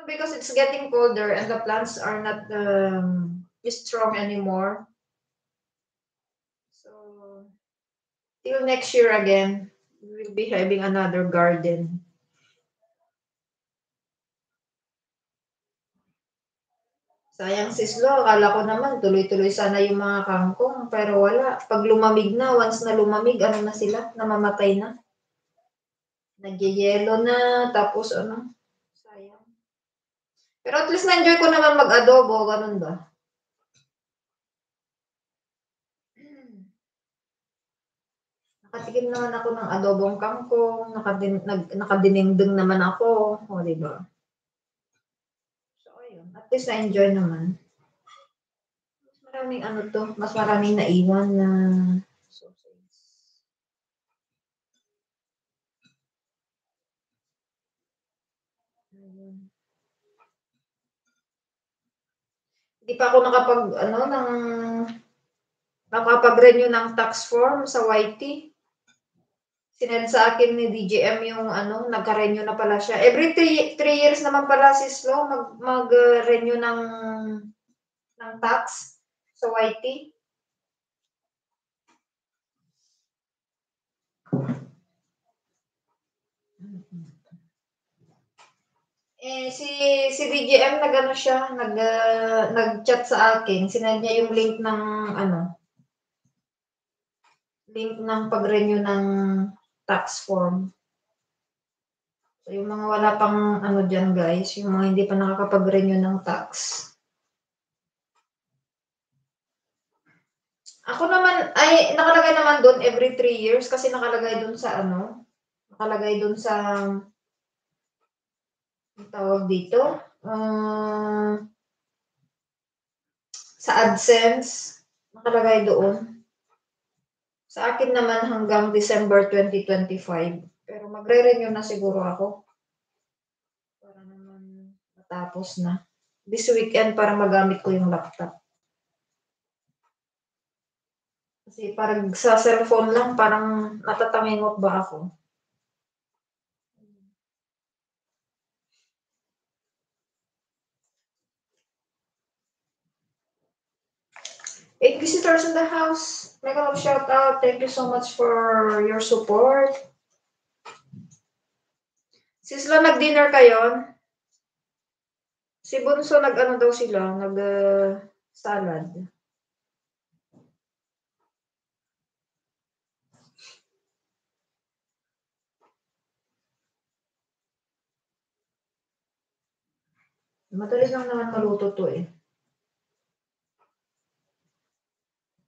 because it's getting colder and the plants are not strong anymore. So, till next year again, we will be having another garden. Sayang sislo, akala ko naman tuloy-tuloy sana yung mga kangkong, pero wala. Pag lumamig na, once na lumamig, ano na sila, namamatay na. Nagyayelo na, tapos ano, sayang. Pero at least na-enjoy ko naman mag-adobo, ganun ba? Nakatikim naman ako ng adobong kangkong, nakadinengdeng naman ako, o diba? So, ayun, at least na-enjoy naman. Mas maraming ano to, mas maraming naiwan na sausage. Ayun. Hindi pa ako nakapag-renew ng tax form sa YT. Sinend sa akin ni DJM yung nagka-renew na pala siya. Every 3 years naman pala sislo mag-renew ng tax sa YT. Si DJM nag-chat sa akin, sinend niya yung link ng pag-renew ng tax form. So, yung mga wala pang dyan guys, yung mga hindi pa nakakapag-renew ng tax. Ako naman, ay nakalagay naman doon every 3 years kasi nakalagay doon sa tawag dito, sa AdSense, nakalagay doon. Sa akin naman hanggang December 2025. Pero magre-renew na siguro ako. Para naman matapos na. This weekend para magamit ko yung laptop. Kasi parang sa cellphone lang, parang natatamingot ba ako? 8 visitors in the house. Make a shout out. Thank you so much for your support. Sisla, nag-dinner kayo? Si Bunso daw sila, salad. Madali lang naman maluto to eh.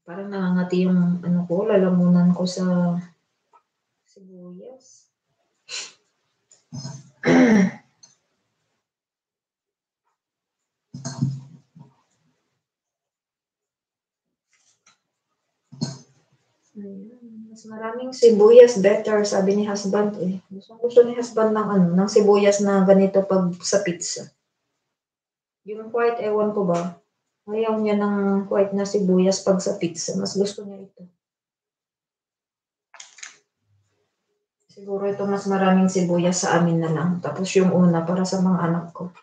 Parang nangangati yung lalamunan ko sa sibuyas. Mas maraming sibuyas better, sabi ni husband eh. Gusto ni husband ng sibuyas na ganito pag sa pizza. Yung white, ewan ko ba? Ayaw niya ng white na sibuyas pag sa pizza. Mas gusto niya ito. Siguro ito mas maraming sibuyas sa amin na lang. Tapos yung una para sa mga anak ko.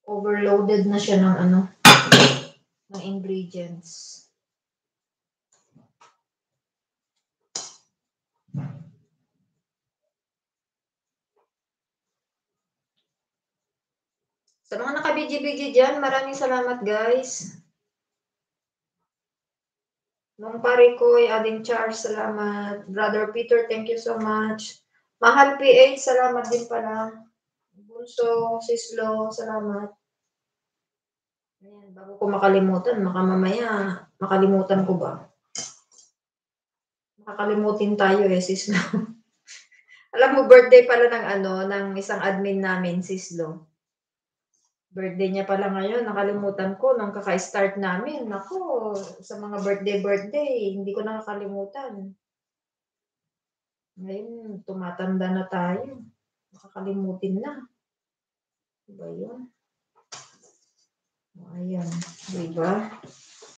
Overloaded na siya ng ingredients. Sa mga nakabigi-bigi dyan, maraming salamat guys. Nung pare ko, Ading Charles, salamat. Brother Peter, thank you so much. Mahal PH, salamat din pala. Bunso, Sislo, salamat. Ayan, bago ko makalimutan, mamaya makalimutan ko ba? Makakalimutin tayo eh, Sislo. Alam mo, birthday pala ng isang admin namin, Sislo. Birthday niya pala ngayon, nakalimutan ko nung kaka-start namin. Nako, sa mga birthday, hindi ko nakakalimutan. Ngayon, tumatanda na tayo. Nakakalimutin na. Diba yun? Ayan, diba?